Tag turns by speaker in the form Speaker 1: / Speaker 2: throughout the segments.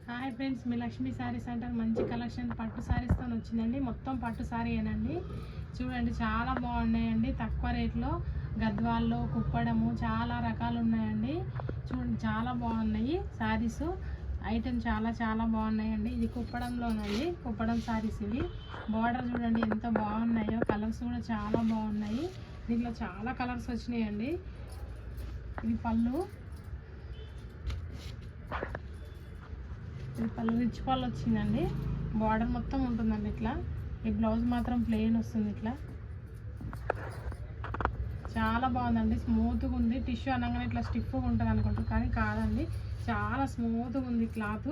Speaker 1: Hi friends, మీ Lakshmi sari centre మంచి collection పట్టు శారీస్తో వచ్చిందండి. మొత్తం పట్టు శారీ ఏనండి. చూడండి, చాలా బాగున్నాయండి. తక్కువ రేట్లో గద్వాల్లో కుప్పడము చాలా రకాలు ఉన్నాయండి. చూడండి, చాలా బాగున్నాయి శారీస్. ఐటెం చాలా బాగున్నాయండి. ఇది కుప్పడంలోనండి, కుప్పడం శారీస్ ఇవి. బార్డర్ చూడండి ఎంత బాగున్నాయో, కలర్స్ కూడా చాలా బాగున్నాయి. దీంట్లో చాలా కలర్స్ వచ్చినాయండి. ఇది పళ్ళు, ఇది పళ్ళు రిచ్ పళ్ళు వచ్చిందండి. బార్డర్ మొత్తం ఉంటుందండి ఇట్లా. ఈ బ్లౌజ్ మాత్రం ప్లెయిన్ వస్తుంది ఇట్లా. చాలా బాగుందండి, స్మూత్గా ఉంది. టిష్యూ అనగానే ఇట్లా స్టిఫ్గా ఉంటుంది అనుకుంటారు, కానీ కాదండి, చాలా స్మూత్గా ఉంది క్లాత్.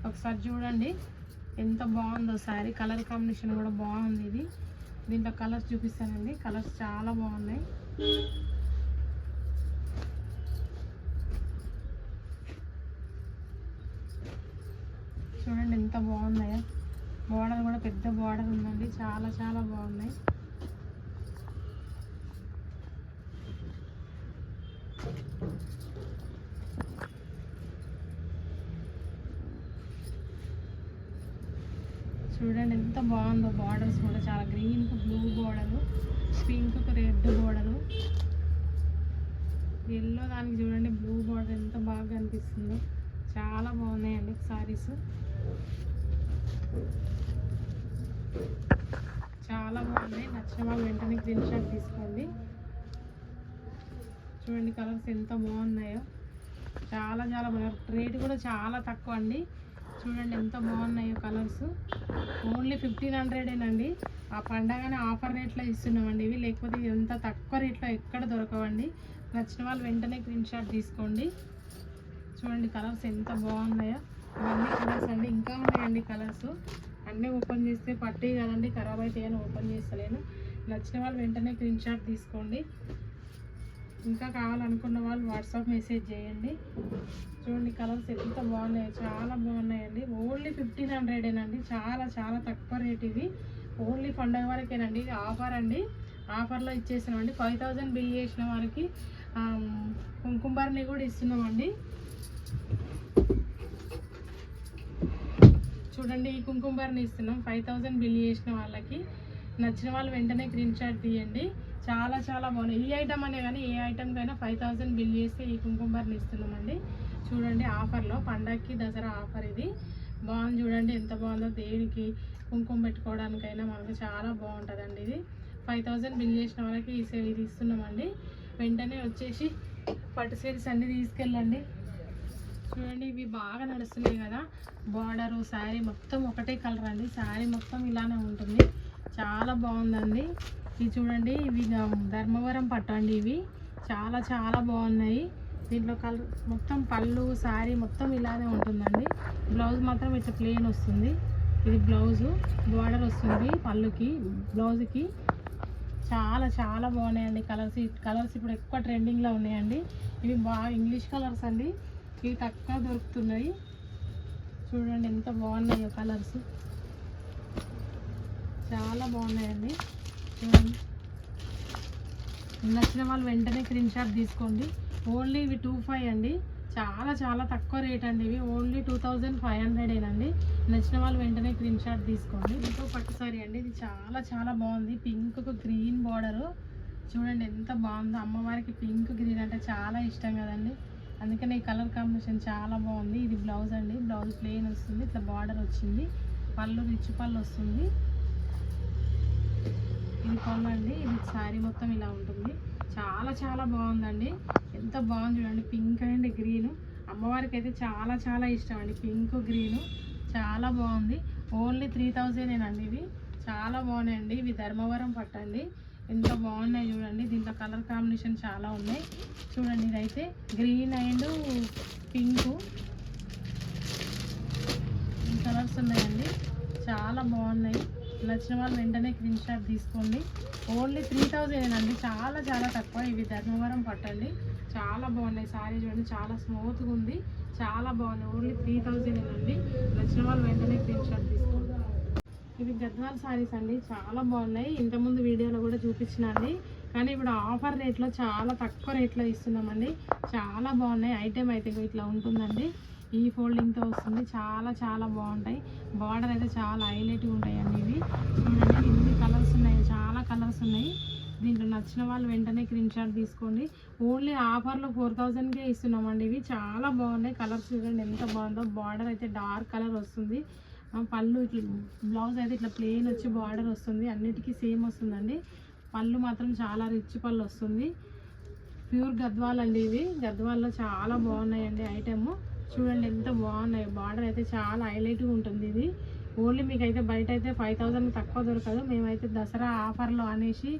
Speaker 1: ఒకసారి చూడండి ఎంత బాగుందో శారీ. కలర్ కాంబినేషన్ కూడా బాగుంది. ఇది దీంట్లో కలర్స్ చూపిస్తానండి. కలర్స్ చాలా బాగున్నాయి. చూడండి ఎంత బాగున్నాయో. బార్డర్ కూడా పెద్ద బార్డర్ ఉందండి. చాలా బాగున్నాయి. చూడండి ఎంత బాగుందో. బార్డర్స్ కూడా చాలా, గ్రీన్కు బ్లూ బార్డరు, పింక్కు రెడ్ బార్డరు, ఎల్లో దానికి చూడండి బ్లూ బార్డర్ ఎంత బాగా అనిపిస్తుందో. చాలా బాగున్నాయండి శారీస్. చాలా బాగున్నాయి. నచ్చిన వాళ్ళు వెంటనే స్క్రీన్ షాట్ తీసుకోండి. చూడండి కలర్స్ ఎంత బాగున్నాయో. చాలా బాగున్నాయి. రేట్ కూడా చాలా తక్కువ అండి. చూడండి ఎంత బాగున్నాయో కలర్స్. ఓన్లీ 1500ఏనండి. ఆ పండగనే ఆఫర్ రేట్లో ఇస్తున్నామండి ఇవి. లేకపోతే ఎంత తక్కువ రేట్లో ఎక్కడ దొరకవండి. నచ్చిన వాళ్ళు వెంటనే స్క్రీన్ షాట్ తీసుకోండి. చూడండి కలర్స్ ఎంత బాగున్నాయో. ఇవన్నీ కలర్స్ అండి, ఇంకా ఉన్నాయండి కలర్స్. అన్నీ ఓపెన్ చేస్తే పట్టే కదండి, ఖరాబ్ అయితే అని ఓపెన్ చేస్తలేను. నచ్చిన వాళ్ళు వెంటనే స్క్రీన్ షాట్ తీసుకోండి. ఇంకా కావాలనుకున్న వాళ్ళు వాట్సాప్ మెసేజ్ చేయండి. చూడండి కలర్స్ ఎంత బాగున్నాయో, చాలా బాగున్నాయండి. ఓన్లీ 1500ఏనండి. చాలా తక్కువ రేట్ ఇవి. ఓన్లీ పండగ వరకేనండి. ఇది ఆఫర్ అండి. ఆఫర్లో ఇచ్చేసినామండి. 5000 బిల్ చేసిన వారికి కుంకుమని కూడా ఇస్తున్నామండి. చూడండి, ఈ కుంకుమని ఇస్తున్నాం 5000 బిల్ చేసిన వాళ్ళకి. నచ్చిన వాళ్ళు వెంటనే స్క్రీన్ షాట్ తీయండి. చాలా బాగున్నాయి. ఈ ఐటమ్ అనే కానీ ఏ ఐటమ్కైనా 5000 బిల్ చేస్తే ఈ కుంకుమని ఇస్తున్నామండి. చూడండి ఆఫర్లో, పండగకి దసరా ఆఫర్ ఇది. బాగుంది చూడండి ఎంత బాగుందో. దేనికి కుంకుమ పెట్టుకోవడానికైనా మనకు చాలా బాగుంటుందండి. ఇది 5000 బిల్ చేసిన వాళ్ళకి ఇది ఇస్తున్నామండి. వెంటనే వచ్చేసి పట్టు శారీస్ అన్నీ తీసుకెళ్ళండి. చూడండి ఇవి బాగా నడుస్తున్నాయి కదా. బార్డరు శారీ మొత్తం ఒకటే కలర్ అండి. శారీ మొత్తం ఇలానే ఉంటుంది. చాలా బాగుందండి. ఇవి చూడండి, ఇవి ధర్మవరం పట్టు అండి. ఇవి చాలా బాగున్నాయి. దీంట్లో కలర్ మొత్తం పళ్ళు శారీ మొత్తం ఇలానే ఉంటుందండి. బ్లౌజ్ మాత్రం ఇట్లా ప్లెయిన్ వస్తుంది. ఇది బ్లౌజు, బార్డర్ వస్తుంది పళ్ళుకి, బ్లౌజ్కి. చాలా బాగున్నాయండి కలర్స్ ఇప్పుడు ఎక్కువ ట్రెండింగ్లో ఉన్నాయండి. ఇవి బాగా ఇంగ్లీష్ కలర్స్ అండి. ఇవి తక్కువ దొరుకుతున్నాయి. చూడండి ఎంత బాగున్నాయో కలర్స్. చాలా బాగున్నాయండి. చూడండి, నచ్చిన వాళ్ళు వెంటనే స్క్రీన్ షాట్ తీసుకోండి. ఓన్లీ ఇవి 25 అండి. చాలా తక్కువ రేట్ అండి. ఇవి ఓన్లీ 2500ఏనండి. నచ్చిన వాళ్ళు వెంటనే స్క్రీన్ షాట్ తీసుకోండి. ఇంకో పట్టు సారీ అండి. ఇది చాలా బాగుంది. పింక్కు గ్రీన్ బార్డరు. చూడండి ఎంత బాగుందో. అమ్మవారికి పింక్ గ్రీన్ అంటే చాలా ఇష్టం కదండి, అందుకని ఈ కలర్ కాంబినేషన్ చాలా బాగుంది. ఇది బ్లౌజ్ అండి. బ్లౌజ్ ప్లెయిన్ వస్తుంది. ఇట్లా బార్డర్ వచ్చింది. పళ్ళు రిచ్ పళ్ళు వస్తుంది. ఇది పళ్ళు అండి. ఇది శారీ మొత్తం ఇలా ఉంటుంది. చాలా బాగుందండి. ఎంత బాగుంది చూడండి. Pink and green. అమ్మవారికి అయితే చాలా ఇష్టం అండి పింక్ గ్రీను. చాలా బాగుంది. ఓన్లీ 3000ఏనండి. ఇవి చాలా బాగున్నాయండి. ఇవి ధర్మవరం పట్టండి. ఎంత బాగున్నాయి చూడండి. దీంట్లో కలర్ కాంబినేషన్ చాలా ఉన్నాయి. చూడండి, ఇదైతే గ్రీన్ అండ్ పింకు కలర్స్ ఉన్నాయండి. చాలా బాగున్నాయి. నచ్చిన వాళ్ళు వెంటనే స్క్రీన్ షాట్ తీసుకోండి. ఓన్లీ 3000ఏనండి. చాలా తక్కువ. ఇవి ధర్మవరం పట్టండి. చాలా బాగున్నాయి. శారీ చూడండి చాలా స్మూత్గా ఉంది. చాలా బాగున్నాయి. ఓన్లీ 3000ఏనండి. నచ్చిన వాళ్ళు వెంటనే స్క్రీన్ షాట్ తీసుకోండి. ఇవి గద్వాల్ శారీస్ అండి. చాలా బాగున్నాయి. ఇంతకుముందు వీడియోలో కూడా చూపించినండి, కానీ ఇప్పుడు ఆఫర్ రేట్లో చాలా తక్కువ రేట్లో ఇస్తున్నామండి. చాలా బాగున్నాయి. ఐటెం అయితే ఇట్లా ఉంటుందండి. ఈ ఫోల్డింగ్తో వస్తుంది. చాలా చాలా బాగుంటాయి. బార్డర్ అయితే చాలా హైలైట్గా ఉంటాయండి ఇవి. చూడండి ఎన్ని కలర్స్ ఉన్నాయి, చాలా కలర్స్ ఉన్నాయి. దీంట్లో నచ్చిన వాళ్ళు వెంటనే స్క్రీన్ షాట్ తీసుకోండి. ఓన్లీ ఆఫర్లో 4000కే ఇస్తున్నామండి. ఇవి చాలా బాగున్నాయి. కలర్స్ చూడండి ఎంత బాగుందో. బార్డర్ అయితే డార్క్ కలర్ వస్తుంది. పళ్ళు ఇట్లా, బ్లౌజ్ అయితే ఇట్లా ప్లెయిన్ వచ్చి బార్డర్ వస్తుంది. అన్నిటికీ సేమ్ వస్తుందండి. పళ్ళు మాత్రం చాలా రిచ్ పళ్ళు వస్తుంది. ప్యూర్ గద్వాల్ అండి ఇవి. గద్వాల్లో చాలా బాగున్నాయండి ఐటమ్. చూడండి ఎంత బాగున్నాయి. బార్డర్ అయితే చాలా హైలైట్గా ఉంటుంది ఇది. ఓన్లీ మీకైతే బయట అయితే 5000 తక్కువ దొరకదు. మేమైతే దసరా ఆఫర్లో అనేసి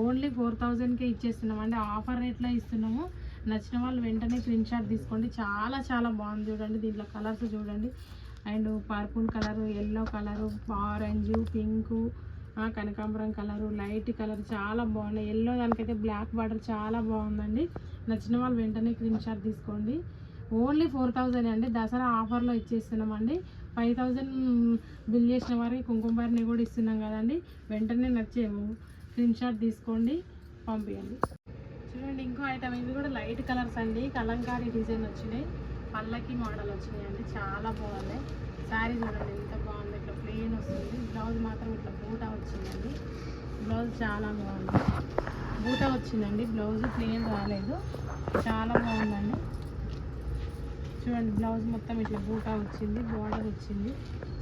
Speaker 1: ఓన్లీ 4000కే ఇచ్చేస్తున్నామండి. ఆఫర్ రేట్లో ఇస్తున్నాము. నచ్చిన వాళ్ళు వెంటనే స్క్రీన్ షాట్ తీసుకోండి. చాలా చాలా బాగుంది. చూడండి దీంట్లో కలర్స్ చూడండి. And purple colour, yellow colour, orange, pink, కనకాంబరం కలరు, లైట్ కలర్ చాలా బాగున్నాయి. ఎల్లో దానికైతే బ్లాక్ బార్డర్ చాలా బాగుందండి. నచ్చిన వాళ్ళు వెంటనే స్క్రీన్ షాట్ తీసుకోండి. ఓన్లీ 4000 అండి. దసరా ఆఫర్లో ఇచ్చేస్తున్నామండి. 5000 బిల్ చేసిన వారికి కుంకుమ భరణి కూడా ఇస్తున్నాం కదండి. వెంటనే నచ్చేమో స్క్రీన్ షాట్ తీసుకోండి, పంపించండి. చూడండి ఇంకో ఐటమ్, ఇవి కూడా లైట్ కలర్స్ అండి. కలంకారీ డిజైన్ వచ్చినాయి, పల్లకి మోడల్ వచ్చినాయి అండి. చాలా బాగున్నాయి. శారీ చూడండి ఎంత బాగుంది. ఇట్లా ప్లెయిన్ వస్తుంది. బ్లౌజ్ మాత్రం ఇట్లా బూటా వచ్చిందండి. బ్లౌజ్ చాలా బాగుంది. బూటా వచ్చిందండి, బ్లౌజ్ ప్లెయిన్ రాలేదు. చాలా బాగుందండి. చూడండి బ్లౌజ్ మొత్తం ఇట్లా బూటా వచ్చింది, బార్డర్ వచ్చింది.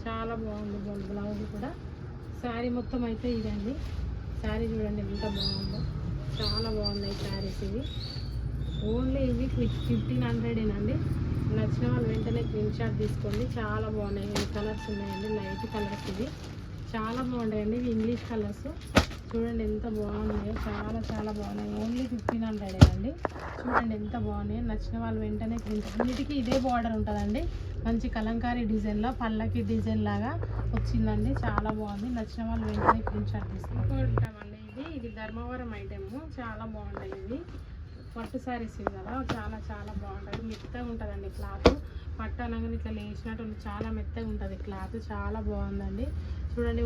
Speaker 1: చాలా బాగుంది బ్లౌజ్ కూడా. శారీ మొత్తం అయితే ఇదండి. శారీ చూడండి ఎంత బాగుందో. చాలా బాగున్నాయి శారీస్ ఇవి. ఓన్లీ ఇవి 1500 అండి. నచ్చిన వాళ్ళు వెంటనే స్క్రీన్ షాట్ తీసుకోండి. చాలా బాగున్నాయి. ఇవి కలర్స్ ఉన్నాయండి, లైట్ కలర్స్ ఇవి. చాలా బాగున్నాయండి. ఇవి ఇంగ్లీష్ కలర్స్. చూడండి ఎంత బాగున్నాయో. చాలా చాలా బాగున్నాయి. ఓన్లీ 1500 అండి. చూడండి ఎంత బాగున్నాయి. నచ్చిన వాళ్ళు వెంటనే స్క్రీన్ షాట్. అన్నిటికీ ఇదే బార్డర్ ఉంటుందండి. మంచి కలంకారీ డిజైన్లో పల్లకి డిజైన్ లాగా వచ్చిందండి. చాలా బాగుంది. నచ్చిన వాళ్ళు వెంటనే స్క్రీన్ షాట్ తీసుకుంటామండి. ఇది ధర్మవరం ఐటమ్. చాలా బాగుంటాయి ఇవి. పట్టు శారీస్ ఇవి కదా, చాలా చాలా బాగుంటుంది. మెత్తగా ఉంటుందండి క్లాత్. పట్టు అనగానే ఇట్లా లేచినట్టు చాలా మెత్తగా ఉంటుంది క్లాత్. చాలా బాగుందండి. చూడండి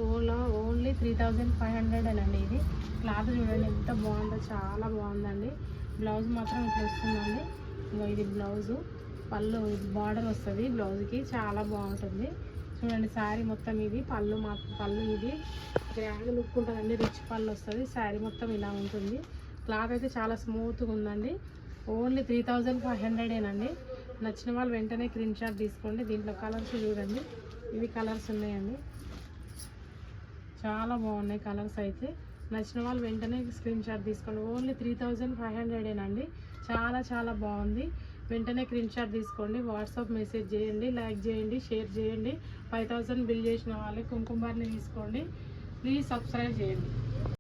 Speaker 1: ఓన్లీ 3500 అండి. ఇది క్లాత్ చూడండి ఎంత బాగుందో. చాలా బాగుందండి. బ్లౌజ్ మాత్రం ఇట్లా వస్తుందండి. ఇది బ్లౌజు, పళ్ళు బార్డర్ వస్తుంది బ్లౌజ్కి. చాలా బాగుంటుంది. చూడండి శారీ మొత్తం ఇది. పళ్ళు ఇది గ్రాండ్ లుక్ ఉంటుందండి. రిచ్ పళ్ళు వస్తుంది. శారీ మొత్తం ఇలా ఉంటుంది. క్లాత్ అయితే చాలా స్మూత్గా ఉందండి. ఓన్లీ 3500 అండి. నచ్చిన వాళ్ళు వెంటనే స్క్రీన్ షాట్ తీసుకోండి. దీంట్లో కలర్స్ చూడండి. ఇవి కలర్స్ ఉన్నాయండి. చాలా బాగున్నాయి కలర్స్ అయితే. నచ్చిన వాళ్ళు వెంటనే స్క్రీన్ షాట్ తీసుకోండి. ఓన్లీ 3500 అండి. చాలా చాలా బాగుంది. వెంటనే స్క్రీన్ షాట్ తీసుకోండి. వాట్సాప్ మెసేజ్ చేయండి, లైక్ చేయండి, షేర్ చేయండి. 5000 బిల్ చేసిన వాళ్ళకి కుంకుమ భరణి తీసుకోండి. ప్లీజ్ సబ్స్క్రైబ్ చేయండి.